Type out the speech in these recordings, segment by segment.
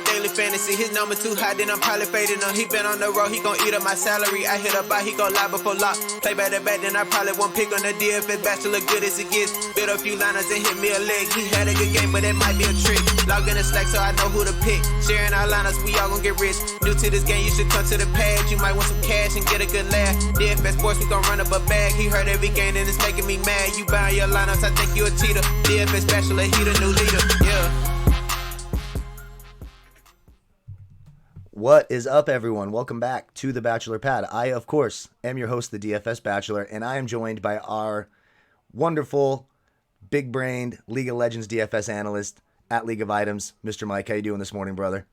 daily fantasy. His number too high, then I'm probably fading him. He been on the road, he gon' eat up my salary. I hit up out, he gon' lie before lock. Play back to back, then I probably won't pick on the DFS bachelor, good as it gets. Build a few liners and hit me a leg. He had a good game, but it might be a trick. Log in the Slack so I know who to pick. Sharing our liners, we all gon' get rich. New to this game, you should come to the pad. You might want some cash and get a good laugh. DFS sports, we gon' run up a bag. He heard every game and it's making me mad. You buying your lineups, I think you a cheater. DFS bachelor, he the new leader. Yeah. What is up, everyone? Welcome back to the Bachelor Pad. I, of course, am your host, the DFS Bachelor, and I am joined by our wonderful, big-brained League of Legends DFS analyst at League of Items, Mr. Mike. How you doing this morning, brother?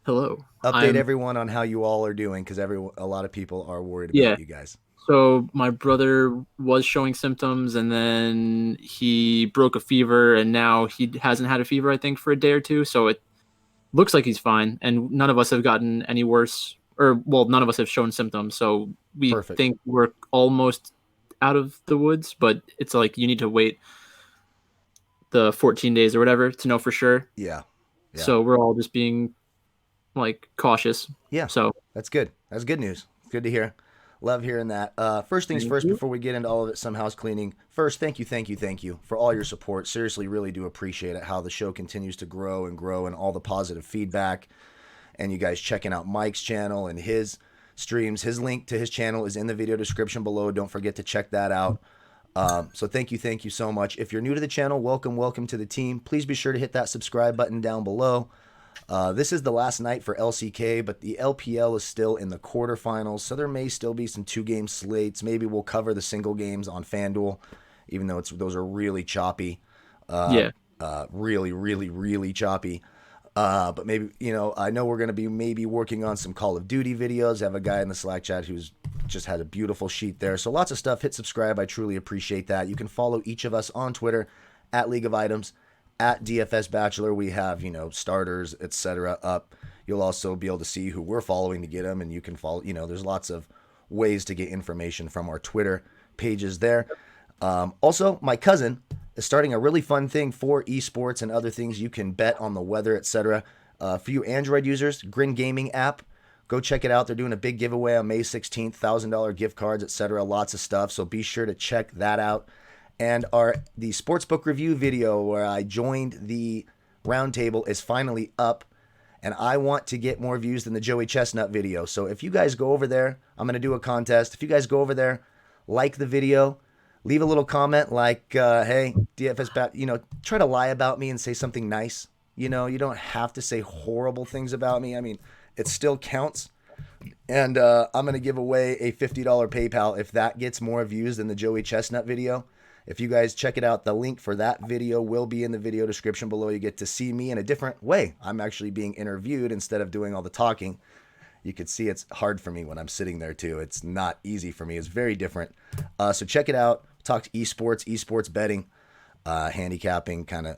Hello. Update everyone on how you all are doing, because a lot of people are worried about you guys. So my brother was showing symptoms, and then he broke a fever, and now he hasn't had a fever, I think, for a day or two. So it looks like he's fine, and none of us have gotten any worse, none of us have shown symptoms. So we think we're almost out of the woods, but it's like you need to wait the 14 days or whatever to know for sure. Yeah. So we're all just being like cautious. Yeah. So that's good. That's good news. Good to hear. Love hearing that. First things first, before we get into all of it, some house cleaning. First, thank you for all your support. Seriously, really do appreciate it, how the show continues to grow and all the positive feedback. And you guys checking out Mike's channel and his streams. His link to his channel is in the video description below. Don't forget to check that out. So thank you so much. If you're new to the channel, welcome to the team. Please be sure to hit that subscribe button down below. This is the last night for LCK, but the LPL is still in the quarterfinals, so there may still be some 2-game slates. Maybe we'll cover the single games on FanDuel, even though those are really choppy. Really choppy. But maybe, I know we're going to be maybe working on some Call of Duty videos. I have a guy in the Slack chat who's just had a beautiful sheet there. So lots of stuff. Hit subscribe. I truly appreciate that. You can follow each of us on Twitter at League of Items. At DFS Bachelor, we have, starters, etc. up. You'll also be able to see who we're following to get them, and you can follow, there's lots of ways to get information from our Twitter pages there. Also, my cousin is starting a really fun thing for esports and other things. You can bet on the weather, etc. For you Android users, Grin Gaming app, go check it out. They're doing a big giveaway on May 16th, $1,000 gift cards, etc. Lots of stuff, so be sure to check that out. And the sportsbook review video where I joined the roundtable is finally up, and I want to get more views than the Joey Chestnut video. So if you guys go over there, I'm going to do a contest. If you guys go over there, like the video, leave a little comment like, hey, DFS, try to lie about me and say something nice. You don't have to say horrible things about me. I mean, it still counts. And I'm going to give away a $50 PayPal if that gets more views than the Joey Chestnut video. If you guys check it out, the link for that video will be in the video description below. You get to see me in a different way. I'm actually being interviewed instead of doing all the talking. You can see it's hard for me when I'm sitting there too. It's not easy for me. It's very different. So check it out. Talk to esports betting, handicapping, kind of,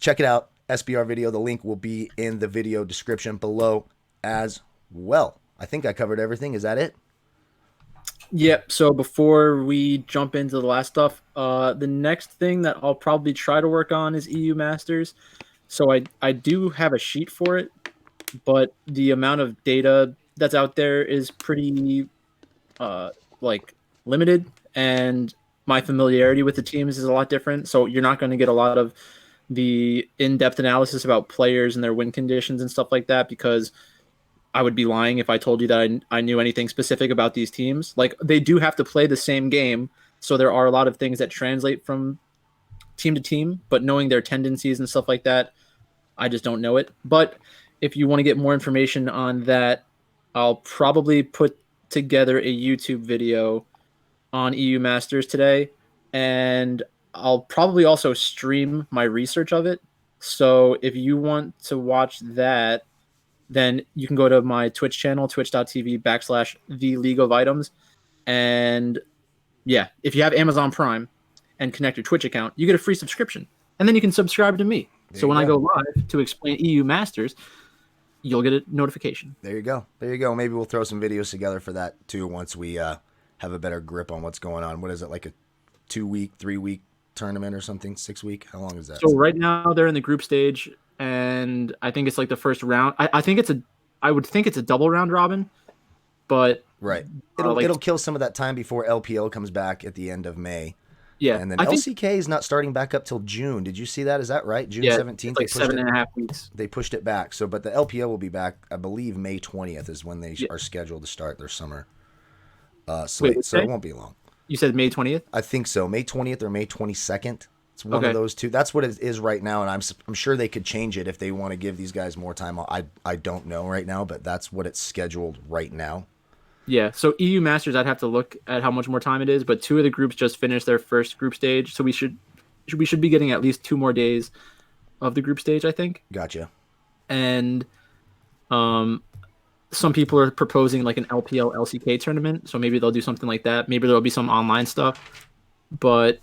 check it out. SBR video. The link will be in the video description below as well. I think I covered everything. Is that it? Yep. So before we jump into the last stuff, the next thing that I'll probably try to work on is EU Masters. So I do have a sheet for it, but the amount of data that's out there is pretty limited, and my familiarity with the teams is a lot different. So you're not going to get a lot of the in-depth analysis about players and their win conditions and stuff like that, because I would be lying if I told you that I knew anything specific about these teams. Like, they do have to play the same game, so there are a lot of things that translate from team to team, but knowing their tendencies and stuff like that, I just don't know it. But if you want to get more information on that, I'll probably put together a YouTube video on EU Masters today, and I'll probably also stream my research of it. So if you want to watch that, then you can go to my Twitch channel, twitch.tv/The League of Items. And yeah, if you have Amazon Prime and connect your Twitch account, you get a free subscription. And then you can subscribe to me. So when I go live to explain EU Masters, you'll get a notification. There you go. Maybe we'll throw some videos together for that too once we have a better grip on what's going on. What is it, like a 2-week, 3-week tournament or something? 6 week? How long is that? So right now they're in the group stage, and I think it's like the first round. I would think it's a double round robin, but Right. like It'll kill some of that time before LPL comes back at the end of May. yeah, And then I think LCK is not starting back up till June. Did you see that? Is that right? June yeah, 17th. it's like 7.5 weeks. They pushed it back. So, but the LPL will be back. I believe May 20th is when they Yeah. are scheduled to start their summer Wait, slate. what'd So you it say? won't be long. You said May 20th. I think so. May 20th or May 22nd. It's one Okay. of those two. That's what it is right now, and I'm sure they could change it if they want to give these guys more time. I don't know right now, but that's what it's scheduled right now. Yeah, so EU Masters, I'd have to look at how much more time it is, but two of the groups just finished their first group stage, so we should be getting at least 2 more days of the group stage, I think. Gotcha. And some people are proposing like an LPL LCK tournament, so maybe they'll do something like that. Maybe there'll be some online stuff, but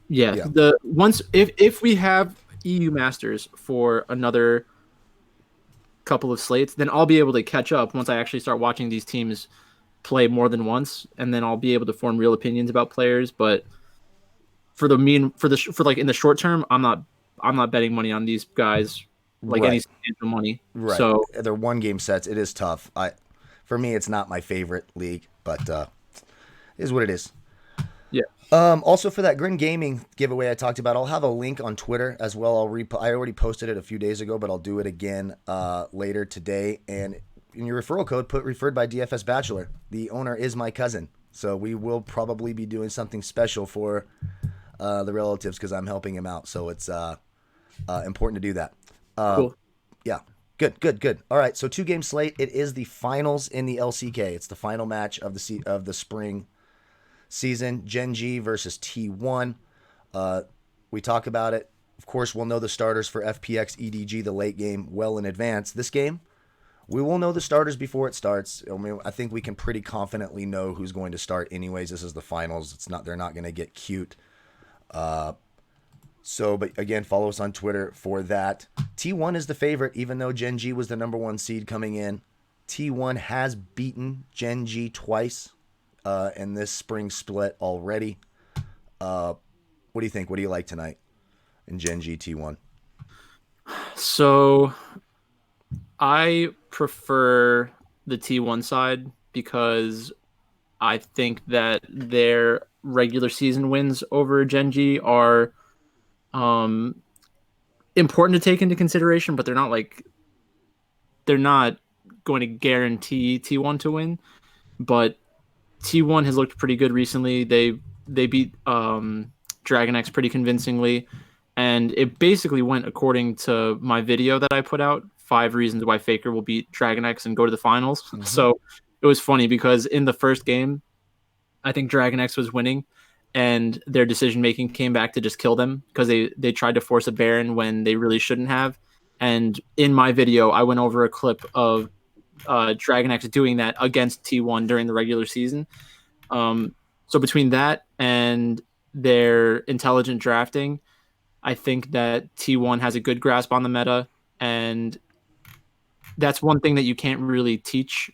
yeah, Yeah. the once if we have EU Masters for another couple of slates, then I'll be able to catch up once I actually start watching these teams play more than once, and then I'll be able to form real opinions about players. But for like in the short term, I'm not betting money on these guys like any Right. substantial money. Right. So They're one game sets. It is tough. For me, it's not my favorite league, but it is what it is. yeah, Also for that Grin Gaming giveaway I talked about, I'll have a link on Twitter as well. I already posted it a few days ago, but I'll do it again later today. And in your referral code, put referred by DFS Bachelor. The owner is my cousin, so we will probably be doing something special for the relatives because I'm helping him out. So it's important to do that. cool. Yeah. Good. All right. So 2-game slate. It is the finals in the LCK. It's the final match of the spring season. Genji versus T1. We talk about it. Of course, we'll know the starters for FPX EDG, the late game, well in advance. This game, we will know the starters before it starts. I mean, I think we can pretty confidently know who's going to start anyways. This is the finals. They're not going to get cute. But again, follow us on Twitter for that. T1 is the favorite, even though Genji was the number 1 seed coming in. T1 has beaten Genji twice in this spring split already. What do you think? What do you like tonight in Genji T1? So I prefer the T1 side because I think that their regular season wins over Genji are important to take into consideration, but they're not going to guarantee T1 to win. But T1 has looked pretty good recently. They beat Dragon X pretty convincingly, and it basically went according to my video that I put out, 5 reasons why Faker will beat Dragon X and go to the finals. Mm-hmm. So it was funny because in the first game, I think Dragon X was winning, and their decision making came back to just kill them because they tried to force a Baron when they really shouldn't have. And in my video, I went over a clip of Dragon X doing that against T1 during the regular season. So between that and their intelligent drafting, I think that T1 has a good grasp on the meta, and that's one thing that you can't really teach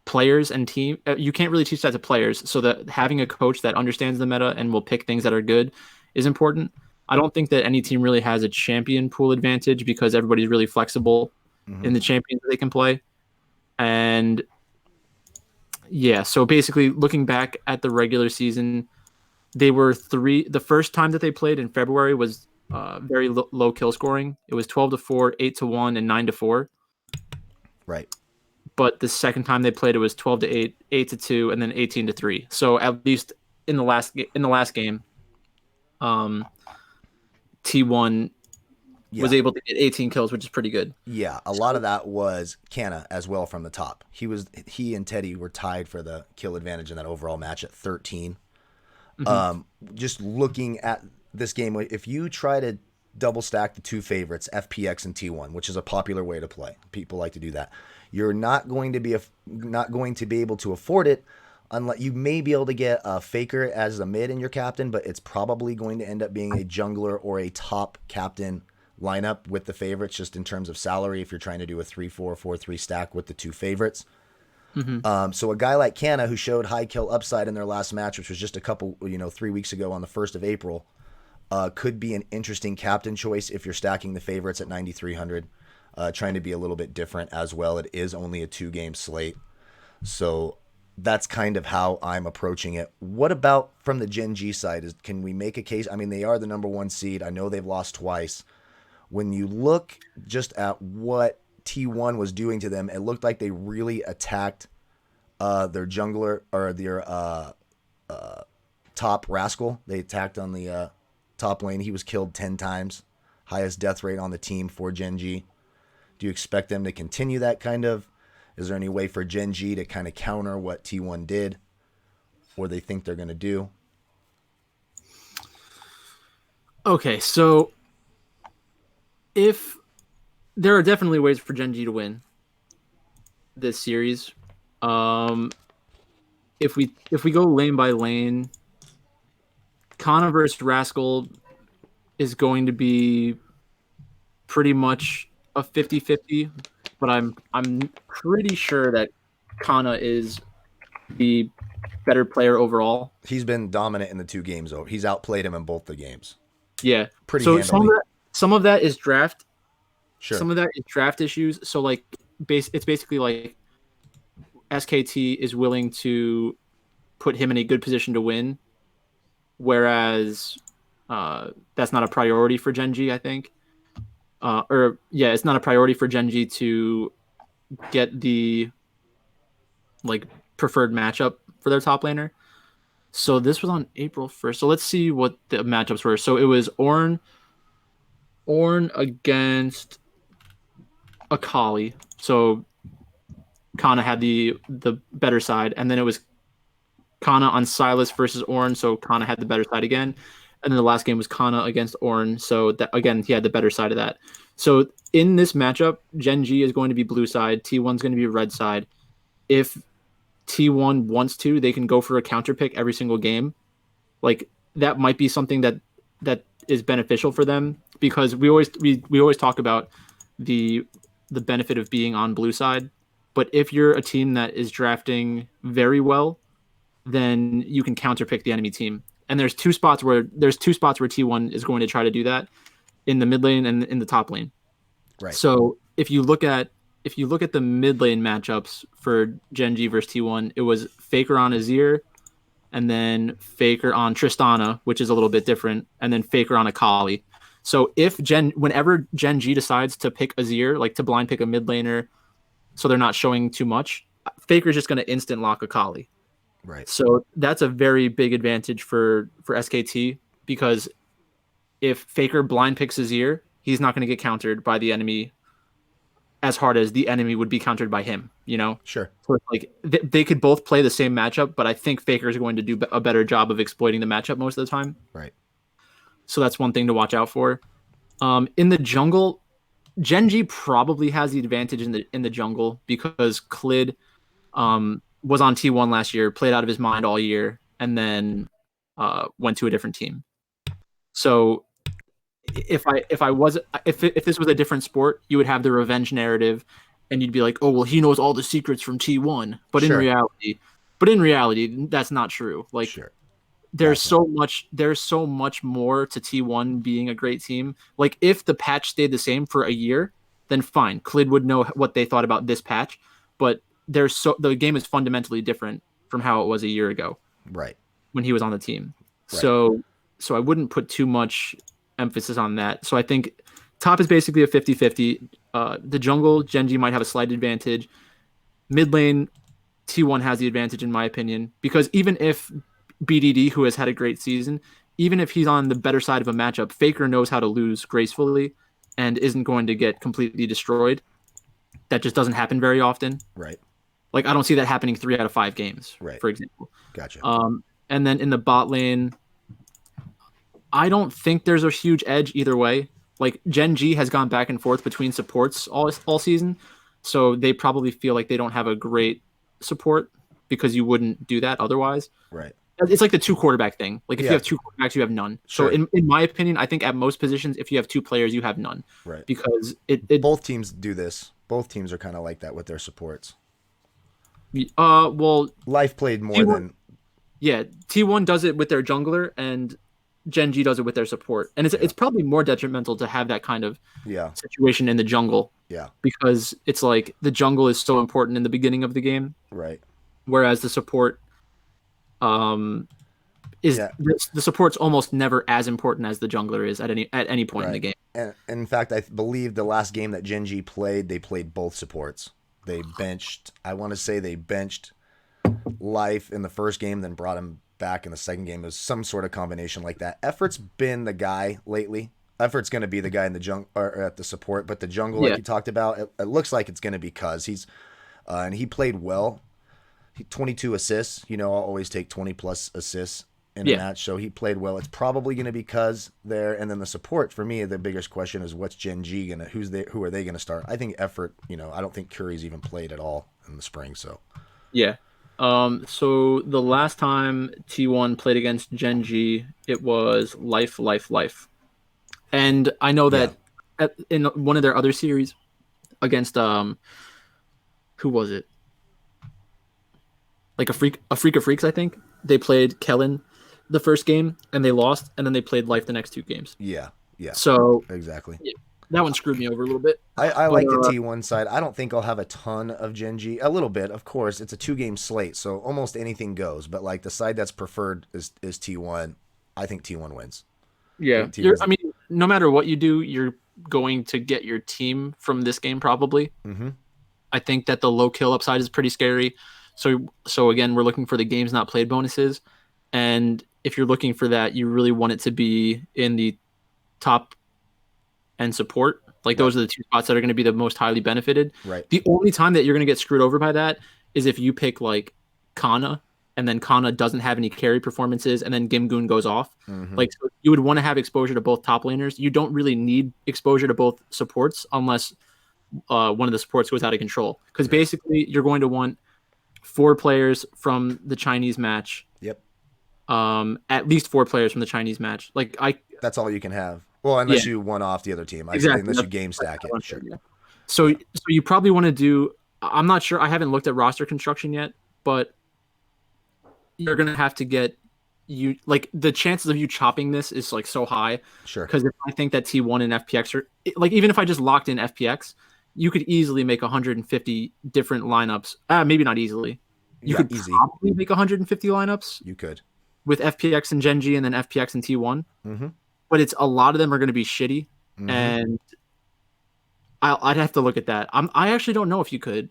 players and team. You can't really teach that to players, so that having a coach that understands the meta and will pick things that are good is important. I don't think that any team really has a champion pool advantage because everybody's really flexible in the champions that they can play. And yeah, so basically looking back at the regular season, they were the first time that they played in February was very low kill scoring. It was 12-4, 8-1, and 9-4. Right. But the second time they played, it was 12-8, 8-2, and then 18-3. So at least in the last game, T1 was able to get 18 kills, which is pretty good. Yeah, a lot of that was Canna as well from the top. He and Teddy were tied for the kill advantage in that overall match at 13. Just looking at this game, if you try to double stack the two favorites, FPX and T1, which is a popular way to play, people like to do that. You're not going to be able to afford it, unless you may be able to get a Faker as a mid in your captain, but it's probably going to end up being a jungler or a top captain lineup with the favorites, just in terms of salary. If you're trying to do a 3-4, 4-3 stack with the two favorites, So a guy like Canna, who showed high kill upside in their last match, which was just a couple, 3 weeks ago on the 1st of April, could be an interesting captain choice if you're stacking the favorites at 9,300, trying to be a little bit different as well. It is only a 2-game slate. So that's kind of how I'm approaching it. What about from the Genji side? Can we make a case? I mean, they are the number 1 seed. I know they've lost twice. When you look just at what T1 was doing to them, it looked like they really attacked their jungler or their top Rascal. They attacked on the top lane. He was killed 10 times. Highest death rate on the team for Genji. Do you expect them to continue that kind of? Is there any way for Genji to kind of counter what T1 did or they think they're going to do? Okay, so if there are definitely ways for Genji to win this series. If we go lane by lane, Kana versus Rascal is going to be pretty much a 50-50, but I'm pretty sure that Kana is the better player overall. He's been dominant in the 2 games over. He's outplayed him in both the games. Yeah. Pretty so handily. some of that is draft. Sure. Some of that is draft issues. So like it's basically like SKT is willing to put him in a good position to win, whereas that's not a priority for Genji, I think. It's not a priority for Genji to get the like preferred matchup for their top laner. So this was on April 1st. So let's see what the matchups were. So it was Ornn against Akali. So Kana had the better side, and then it was Kana on Sylas versus Ornn. So Kana had the better side again. And then the last game was Kana against Ornn. So that, again, he had the better side of that. So in this matchup, Genji is going to be blue side. T1's going to be red side. If T1 wants to, they can go for a counter pick every single game. Like that might be something that is beneficial for them, because we always talk about the benefit of being on blue side. But if you're a team that is drafting very well, then you can counter pick the enemy team. And there's two spots where T1 is going to try to do that, in the mid lane and in the top lane. Right. So if you look at the mid lane matchups for Genji versus T1, it was Faker on Azir, and then Faker on Tristana, which is a little bit different, and then Faker on Akali. So whenever Genji decides to pick Azir, like to blind pick a mid laner, so they're not showing too much, Faker's just going to instant lock Akali. Right. So that's a very big advantage for SKT, because if Faker blind picks Azir, he's not going to get countered by the enemy as hard as the enemy would be countered by him, you know? Sure. So like they could both play the same matchup, but I think Faker is going to do a better job of exploiting the matchup most of the time. Right. So that's one thing to watch out for. In the jungle, Genji probably has the advantage in the jungle, because Clid was on T1 last year, played out of his mind all year, and then went to a different team. So if this was a different sport, you would have the revenge narrative, and you'd be like, oh well, he knows all the secrets from T1. But Sure. in reality, that's not true. Like Sure. there's so much more to T1 being a great team. Like if the patch stayed the same for a year, then fine, Clid would know what they thought about this patch. But the game is fundamentally different from how it was a year ago. Right. When he was on the team. Right. So I wouldn't put too much emphasis on that. So I think top is basically a 50-50. The jungle, Genji might have a slight advantage. Mid lane, T1 has the advantage in my opinion, because even if BDD, who has had a great season, even if he's on the better side of a matchup, Faker knows how to lose gracefully and isn't going to get completely destroyed. That just doesn't happen very often. Right. Like I don't see that happening 3 out of 5 games, Right. for example. Gotcha. And then in the bot lane, I don't think there's a huge edge either way. Like Genji has gone back and forth between supports all season, so they probably feel like they don't have a great support, because you wouldn't do that otherwise. Right. It's like the 2 quarterback thing. Like if Yeah. you have 2 quarterbacks, you have none. Sure. So in my opinion, I think at most positions, if you have 2 players, you have none. Right. Because Both teams do this. Both teams are kind of like that with their supports. Well, Life played more T1, than yeah, T1 does it with their jungler, and Genji does it with their support, and it's yeah, it's probably more detrimental to have that kind of yeah, situation in the jungle yeah, because it's like the jungle is so important in the beginning of the game, right, whereas the support um is yeah, the support's almost never as important as the jungler is at any point in the right. game. And in fact, I believe the last game that Genji played, they played both supports. They benched. I want to say they benched Life in the first game, then brought him back in the second game. It was some sort of combination like that. Effort's been the guy lately. Effort's going to be the guy in the jungle or at the support, but the jungle, like Yeah, you talked about, it looks like it's going to be Cuz he's and he played well. 22 assists. You know, I'll always take 20 plus assists in a yeah, match, so he played well. It's probably going to be Cuz there, and then the support for me, the biggest question is what's Genji gonna? Who are they going to start? I think Effort. You know, I don't think Curry's even played at all in the spring, so. yeah. So the last time T1 played against Genji, it was life, life, life. And I know Yeah, that in one of their other series against who was it? Like a freak of freaks, I think. They played Kellen the first game and they lost, and then they played life the next two games. yeah, yeah, So exactly. yeah, that one screwed me over a little bit. I But like the T1 side. I don't think I'll have a ton of Genji. A little bit, of course. It's a 2 game slate, so almost anything goes. But like the side that's preferred is T1. I think T1 wins. I yeah, think T1's. I mean, no matter what you do, you're going to get your team from this game probably. Mm-hmm. I think that the low kill upside is pretty scary. So again, we're looking for the games not played bonuses, and if you're looking for that, you really want it to be in the top and support. Like Right, those are the two spots that are going to be the most highly benefited. right. The only time that you're going to get screwed over by that is if you pick like Kana and then Kana doesn't have any carry performances and then Gimgoon goes off. Mm-hmm. Like so you would want to have exposure to both top laners. You don't really need exposure to both supports unless one of the supports goes out of control. Because Right. basically you're going to want 4 players from the Chinese match. Yep. At least 4 players from the Chinese match. Like That's all you can have. Well, yeah, unless you one off the other team. exactly. Unless you game stack it. Sure. Yeah. So, Yeah. so you probably want to do. I'm not sure. I haven't looked at roster construction yet, but you're gonna have to get you like the chances of you chopping this is like so high Sure. because if I think that T1 and FPX are like even if I just locked in FPX, you could easily make 150 different lineups. Maybe not easily. You Yeah, could easy. probably make 150 lineups You could. with FPX and Genji and then FPX and T1, Mm-hmm. but it's a lot of them are going to be shitty, Mm-hmm. and I'd have to look at that. I actually don't know if you could.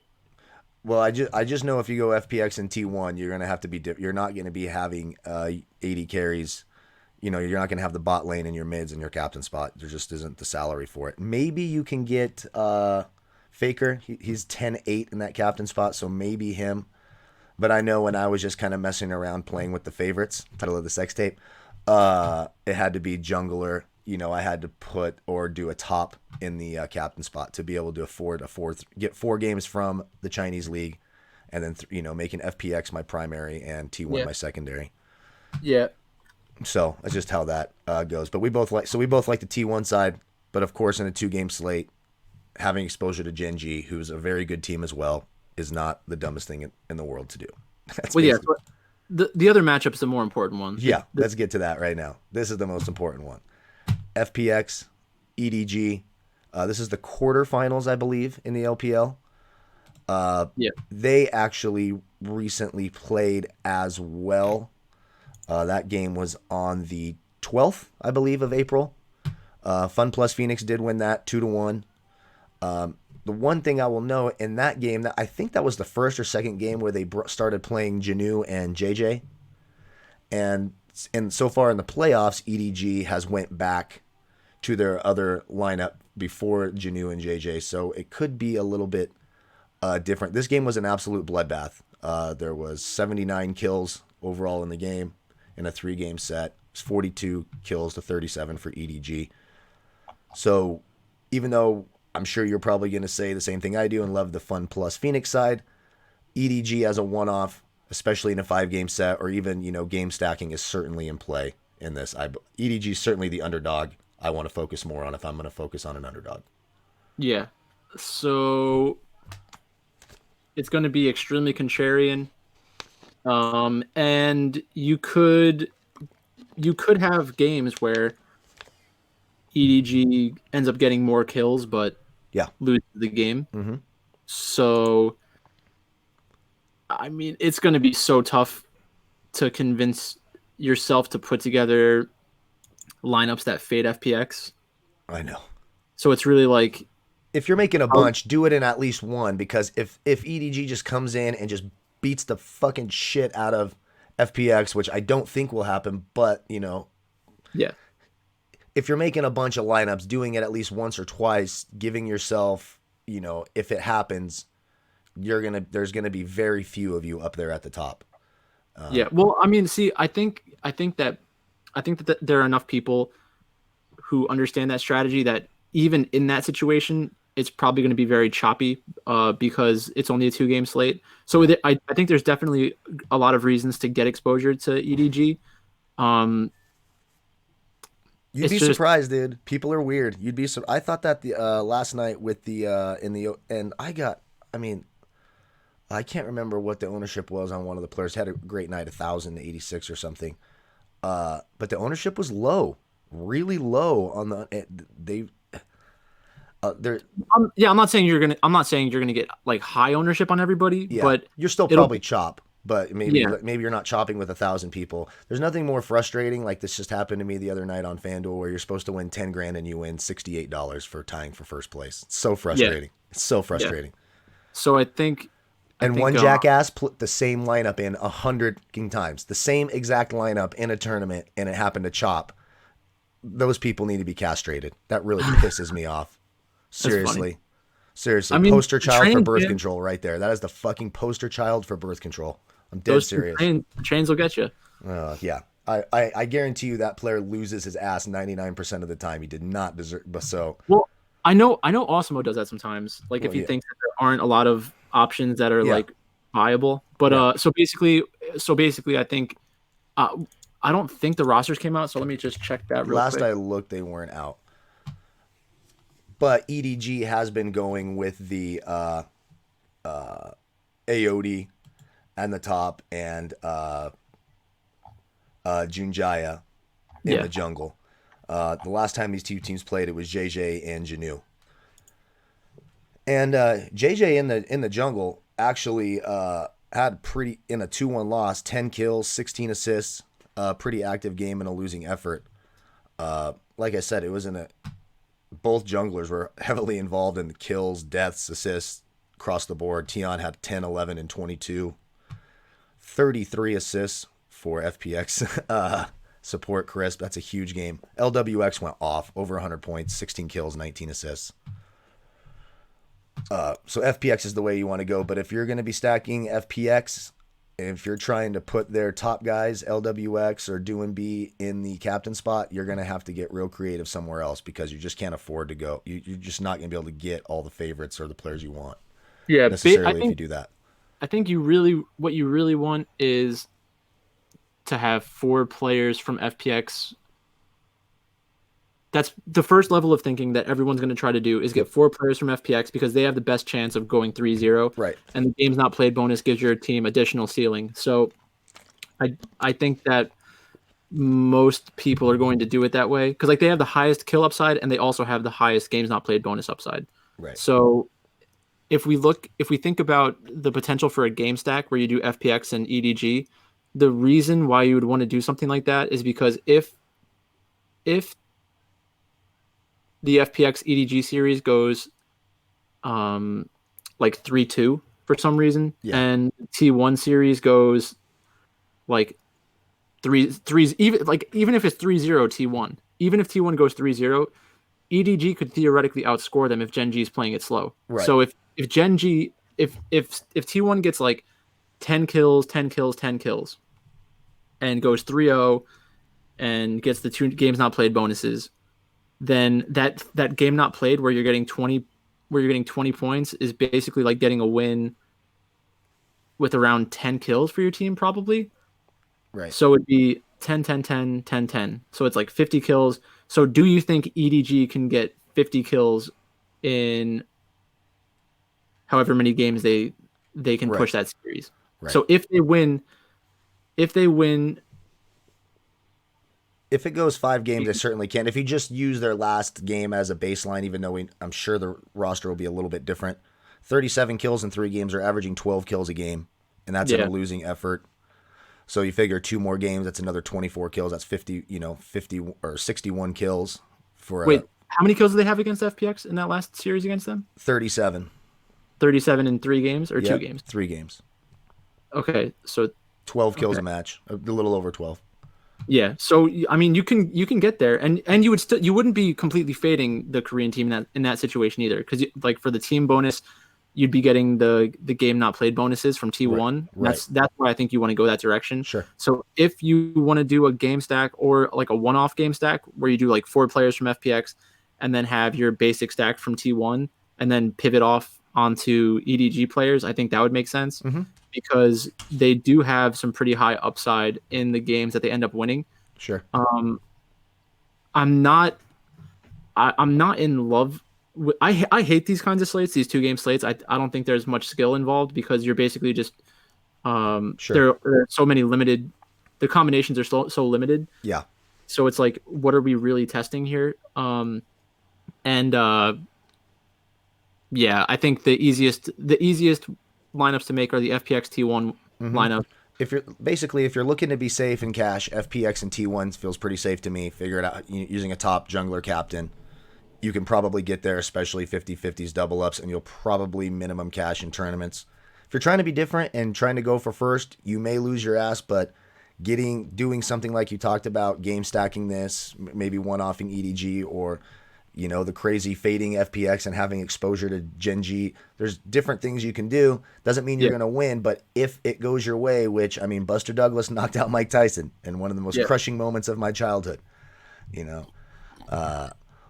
Well, I just know if you go FPX and T1, you're gonna have to be. You're not gonna be having 80 carries. You know, you're not gonna have the bot lane in your mids and your captain spot. There just isn't the salary for it. Maybe you can get Faker. He's 10-8 in that captain spot, so maybe him. But I know when I was just kind of messing around playing with the favorites, title of the sex tape, it had to be jungler. You know, I had to put or do a top in the captain spot to be able to afford get 4 games from the Chinese league, and then making FPX my primary and T1 Yeah. my secondary. Yeah. So that's just how that goes. But we both like the T1 side, but of course in a 2 game slate, having exposure to Genji, who's a very good team as well, is not the dumbest thing in the world to do. That's Well, yeah. basically- The other matchup is the more important one. yeah. Let's get to that right now. This is the most important one. FPX, EDG. This is the quarterfinals, I believe, in the LPL. Yeah. They actually recently played as well. That game was on the 12th, I believe, of April. Fun Plus Phoenix did win that 2-1. The one thing I will note in that game, that I think that was the first or second game where they started playing Janu and JJ, and so far in the playoffs, EDG has went back to their other lineup before Janu and JJ, so it could be a little bit different. This game was an absolute bloodbath. There was 79 kills overall in the game in a 3 game set. It was 42 kills to 37 for EDG. So even though I'm sure you're probably going to say the same thing I do and love the Fun Plus Phoenix side, EDG as a one-off, especially in a 5 game set or even, game stacking is certainly in play in this. EDG is certainly the underdog I want to focus more on if I'm going to focus on an underdog. Yeah. So It's going to be extremely contrarian. And you could have games where EDG ends up getting more kills but Yeah. loses the game. Mm-hmm. So I mean, it's going to be so tough to convince yourself to put together lineups that fade FPX. I know. So it's really like, If you're making a bunch, do it in at least one, because if EDG just comes in and just beats the fucking shit out of FPX, which I don't think will happen, but yeah, if you're making a bunch of lineups, doing it at least once or twice, giving yourself, if it happens, there's gonna be very few of you up there at the top. yeah. Well, I mean, see, I think that there are enough people who understand that strategy that even in that situation, it's probably going to be very choppy because it's only a 2-game slate. So I think there's definitely a lot of reasons to get exposure to EDG. Um, You'd it's be just surprised, dude. People are weird. I thought that the last night with the and I mean, I can't remember what the ownership was on one of the players. Had a great night, 1,086 or something. But the ownership was low, really low on they're yeah. I'm not saying you're gonna get like high ownership on everybody, yeah. but You're still it'll probably chop, but yeah maybe you're not chopping with 1,000 people. There's nothing more frustrating. Like this just happened to me the other night on FanDuel, where you're supposed to win 10 grand and you win $68 for tying for first place. It's so frustrating. It's so frustrating. yeah. So And one jackass put the same lineup in 100 times, the same exact lineup in a tournament, and it happened to chop. Those people need to be castrated. That really pisses me off. Seriously. Seriously. I mean, Poster child for trains, birth man. control right there. That is the fucking poster child for birth control. I'm dead serious. Trains will get you. Yeah. I guarantee you that player loses his ass 99% of the time. He did not deserve. But so Well, I know Osmo does that sometimes. Like if he yeah. thinks that there aren't a lot of options that are Yeah. like viable. But Yeah. so basically I think I don't think the rosters came out, so let me just check that real Last quick. I looked, they weren't out. But EDG has been going with the AOD and the top and Junjaya in the jungle. The last time these two teams played, it was JJ and Janu. And JJ in the jungle actually had pretty in a 2-1 loss, 10 kills, 16 assists, pretty active game in a losing effort. Like I said, it was both junglers were heavily involved in the kills, deaths, assists across the board. Tion had 10, 11, and 22. 33 assists for FPX support Crisp. That's a huge game. LWX went off, over 100 points, 16 kills, 19 assists. So FPX is the way you want to go. But if you're going to be stacking FPX, if you're trying to put their top guys, LWX or Do and B, in the captain spot, you're going to have to get real creative somewhere else, because you just can't afford to go. You're just not going to be able to get all the favorites or the players you want Yeah, necessarily if you do that. I think what you really want is to have 4 players from FPX. That's the first level of thinking that everyone's going to try to do, is get 4 players from FPX because they have the best chance of going 3-0. Right. And the games not played bonus gives your team additional ceiling. So I think that most people are going to do it that way because like they have the highest kill upside and they also have the highest games not played bonus upside. Right. So if we think about the potential for a game stack where you do FPX and EDG, the reason why you would want to do something like that is because if the FPX EDG series goes like 3-2 for some reason, and T1 series goes like 3-3, even if it's 3-0 T1, even if T1 goes 3-0, EDG could theoretically outscore them if Genji is playing it slow. Right. So if Genji if T1 gets like 10 kills, 10 kills, 10 kills and goes 3-0 and gets the 2 games not played bonuses, then that game not played where you're getting 20 points is basically like getting a win with around 10 kills for your team probably. Right. So it'd be 10 10 10 10 10. So it's like 50 kills. So do you think EDG can get 50 kills in however many games they they can Right. push that series. Right. So if they win, if it goes 5 games, they certainly can. If you just use their last game as a baseline, even though I'm sure the roster will be a little bit different, 37 kills in 3 games are averaging 12 kills a game, and that's in a losing effort. So you figure 2 more games, that's another 24 kills. That's 50 or 61 kills for wait, how many kills do they have against FPX in that last series against them? 37. 37 in 3 games or 2 games? 3 games. Okay, so 12 kills a match, a little over 12. Yeah, so I mean, you can get there, and you wouldn't be completely fading the Korean team in that situation either, because like for the team bonus, you'd be getting the game not played bonuses from T1. Right. That's why I think you want to go that direction. Sure. So if you want to do a game stack or like a one-off game stack where you do like 4 players from FPX, and then have your basic stack from T1, and then pivot off onto EDG players, I think that would make sense. Mm-hmm. Because they do have some pretty high upside in the games that they end up winning. Sure. I'm not in love with, I hate these kinds of slates, these 2-game slates. I don't think there's much skill involved because you're basically just there are so many limited, the combinations are so limited. Yeah. So it's like, what are we really testing here? Yeah, I think the easiest lineups to make are the FPX T1 lineup. If you're looking to be safe in cash, FPX and T1 feels pretty safe to me. Figure it out using a top jungler captain. You can probably get there, especially 50-50s double ups, and you'll probably minimum cash in tournaments. If you're trying to be different and trying to go for first, you may lose your ass, but doing something like you talked about, game stacking this, maybe one-offing EDG, or the crazy fading FPX and having exposure to Genji. There's different things you can do. Doesn't mean you're going to win, but if it goes your way, which, I mean, Buster Douglas knocked out Mike Tyson in one of the most crushing moments of my childhood.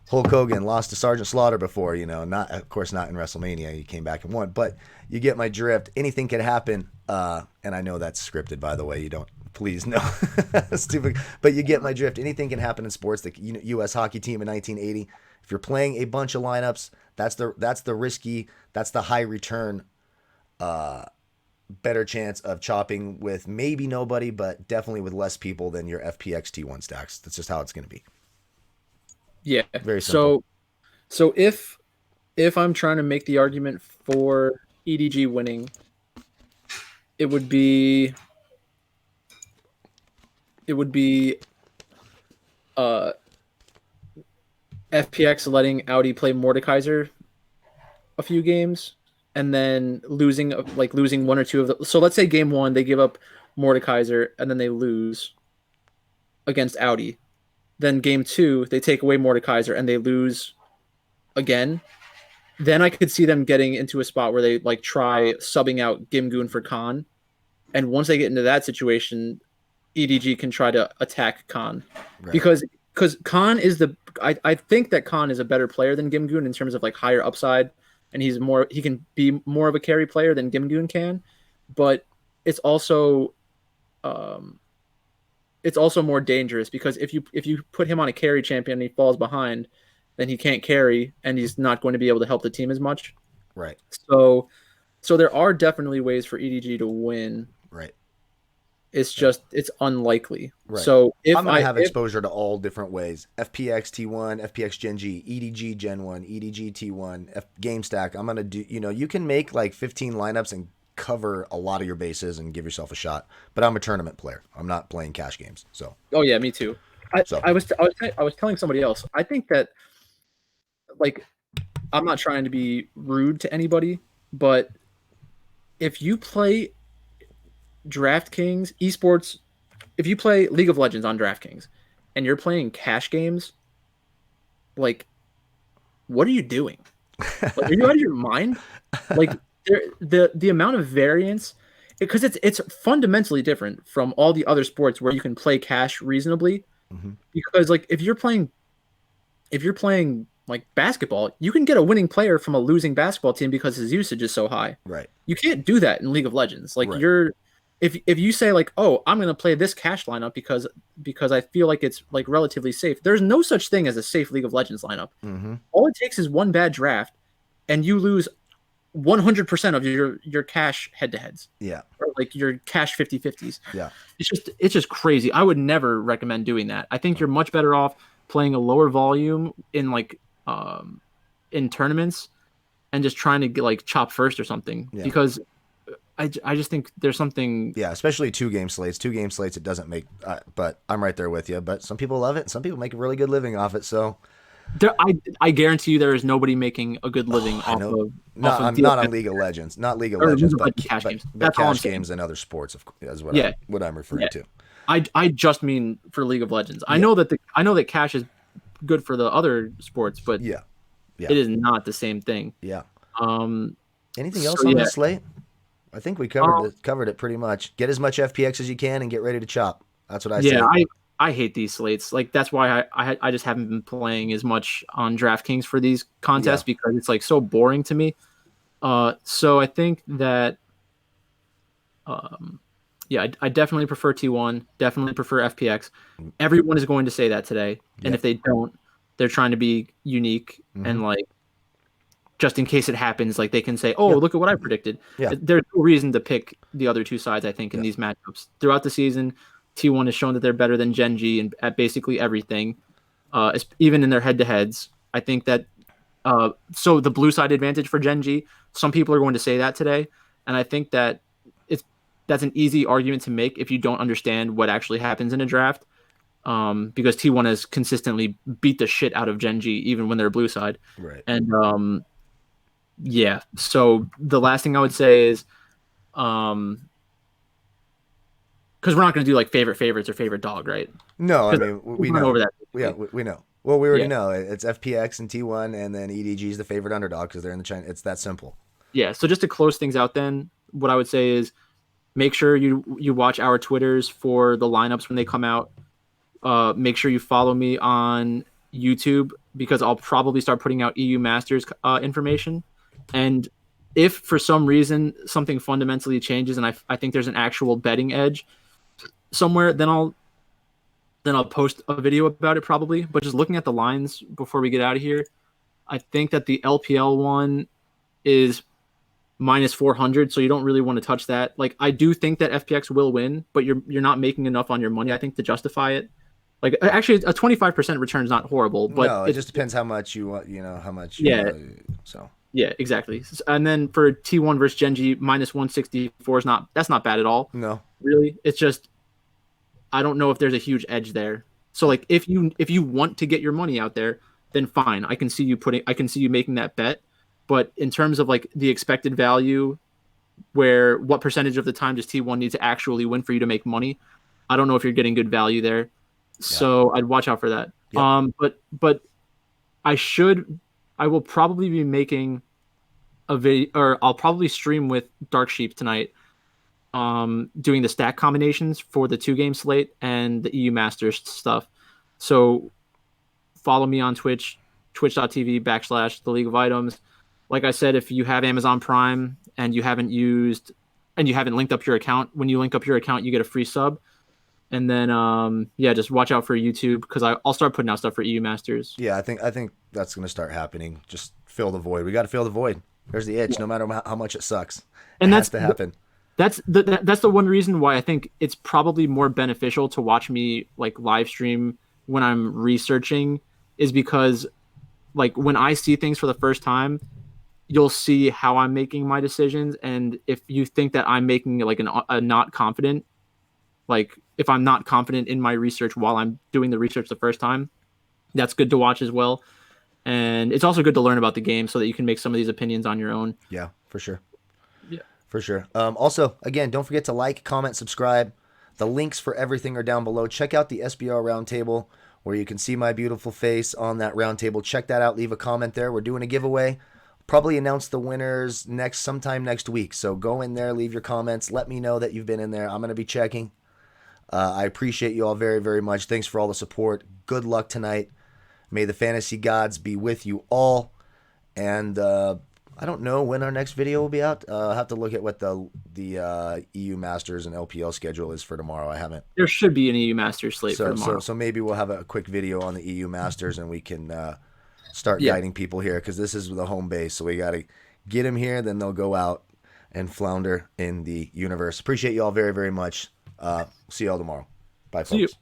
Hulk Hogan lost to Sergeant Slaughter before, not, of course, not in WrestleMania. He came back and won, but you get my drift. Anything can happen. And I know that's scripted, by the way. You don't, please, no. Stupid. But you get my drift. Anything can happen in sports. The U.S. hockey team in 1980. If you're playing a bunch of lineups, that's the risky, that's the high return, better chance of chopping with maybe nobody, but definitely with less people than your FPX T1 stacks. That's just how it's going to be. Yeah. Very simple. So if I'm trying to make the argument for EDG winning, it would be FPX letting Audi play Mordekaiser a few games, and then losing 1 or 2 of the. So let's say game 1 they give up Mordekaiser and then they lose against Audi. Then game 2 they take away Mordekaiser and they lose again. Then I could see them getting into a spot where they try subbing out Gimgoon for Khan, and once they get into that situation, EDG can try to attack Khan, right. Because Khan is I think that Khan is a better player than Gimgoon in terms of higher upside, and he can be more of a carry player than Gimgoon can, but it's also more dangerous because if you put him on a carry champion and he falls behind, then he can't carry and he's not going to be able to help the team as much. Right. So there are definitely ways for EDG to win. Right. It's just it's unlikely. Right. So if I'm gonna have exposure to all different ways: FPX T1, FPX Genji, EDG Gen 1, EDG T1, Game Stack. I'm gonna do. You can make 15 lineups and cover a lot of your bases and give yourself a shot. But I'm a tournament player. I'm not playing cash games. So. Oh yeah, me too. I was telling somebody else. I think that I'm not trying to be rude to anybody, but if you play Draftkings, esports, if you play League of Legends on Draftkings and you're playing cash games, what are you doing? Are you out of your mind? The amount of variance, because it's fundamentally different from all the other sports where you can play cash reasonably. Mm-hmm. Because if you're playing basketball, you can get a winning player from a losing basketball team because his usage is so high. Right. You can't do that in League of Legends. Right. If you say oh, I'm going to play this cash lineup because I feel like it's relatively safe. There's no such thing as a safe League of Legends lineup. Mm-hmm. All it takes is one bad draft and you lose 100% of your cash head-to-heads. Yeah. Or like your cash 50-50s. Yeah. It's just crazy. I would never recommend doing that. I think you're much better off playing a lower volume in like in tournaments and just trying to get like chop first or something, because I just think there's something. Yeah, especially 2-game slates. 2-game slates, it doesn't make. But I'm right there with you. But some people love it. Some people make a really good living off it. So I guarantee you there is nobody making a good living off of. Not on League of Legends, not League of Legends, but cash games. But cash games and other sports, is what I'm referring to. I just mean for League of Legends. I know that cash is good for the other sports, but it is not the same thing. Yeah. Anything So, else on this slate? I think we covered it pretty much. Get as much FPX as you can and get ready to chop. That's what I say. I hate these slates. Like that's why I just haven't been playing as much on Draftkings for these contests, because it's like so boring to me. So I think that I definitely prefer T1, definitely prefer FPX. Everyone is going to say that today. And if they don't, they're trying to be unique and like, just in case it happens, like they can say, "Oh, look at what I predicted." Yeah. There's no reason to pick the other two sides. I think in these matchups throughout the season, T1 has shown that they're better than Genji and at basically everything, even in their head-to-heads. I think that so the blue side advantage for Genji. Some people are going to say that today, and I think that that's an easy argument to make if you don't understand what actually happens in a draft. Because T1 has consistently beat the shit out of Genji even when they're blue side, right? And so the last thing I would say is, because we're not going to do like favorite favorites or favorite dog, right? No, I mean we know over that. Yeah, we know. Well, we already know it's FPX and T1, and then EDG is the favorite underdog because they're in the China. It's that simple. Yeah. So just to close things out, then what I would say is make sure you watch our Twitters for the lineups when they come out. Make sure you follow me on YouTube, because I'll probably start putting out EU Masters information. And if for some reason something fundamentally changes and I think there's an actual betting edge somewhere, then I'll post a video about it probably. But just looking at the lines before we get out of here, I think that the LPL one is minus 400, so you don't really want to touch that. Like I do think that FPX will win, but you're not making enough on your money, I think, to justify it. Like actually, a 25% return is not horrible, but no, it just depends how much you want. How much. So. Yeah, exactly. And then for T1 versus Genji, minus 164 is that's not bad at all. No, really, it's just I don't know if there's a huge edge there. So like if you want to get your money out there, then fine. I can see you making that bet. But in terms of like the expected value, where what percentage of the time does T1 need to actually win for you to make money, I don't know if you're getting good value there. So I'd watch out for that. Yep. But I will probably be making a video, or I'll probably stream with Dark Sheep tonight, doing the stack combinations for the 2-game slate and the EU Masters stuff. So follow me on Twitch, twitch.tv/the League of Items. Like I said, if you have Amazon Prime and you haven't linked up your account, when you link up your account, you get a free sub. And then, just watch out for YouTube, because I'll start putting out stuff for EU Masters. Yeah, I think that's going to start happening. Just fill the void. We got to fill the void. There's the itch, no matter how much it sucks. It has to happen. That's the one reason why I think it's probably more beneficial to watch me like live stream when I'm researching, is because like when I see things for the first time, you'll see how I'm making my decisions. And if you think that I'm making like a not confident, like if I'm not confident in my research while I'm doing the research the first time, that's good to watch as well. And it's also good to learn about the game so that you can make some of these opinions on your own. Yeah, for sure. Yeah, for sure. Also, again, don't forget to like, comment, subscribe. The links for everything are down below. Check out the SBR Roundtable, where you can see my beautiful face on that roundtable. Check that out. Leave a comment there. We're doing a giveaway. Probably announce the winners sometime next week. So go in there, leave your comments. Let me know that you've been in there. I'm going to be checking. I appreciate you all very, very much. Thanks for all the support. Good luck tonight. May the fantasy gods be with you all. And I don't know when our next video will be out. I'll have to look at what the EU Masters and LPL schedule is for tomorrow. I haven't. There should be an EU Masters slate for tomorrow. So maybe we'll have a quick video on the EU Masters, and we can start guiding people here, because this is the home base. So we got to get them here, then they'll go out and flounder in the universe. Appreciate you all very, very much. See you all tomorrow. Bye, See you. folks.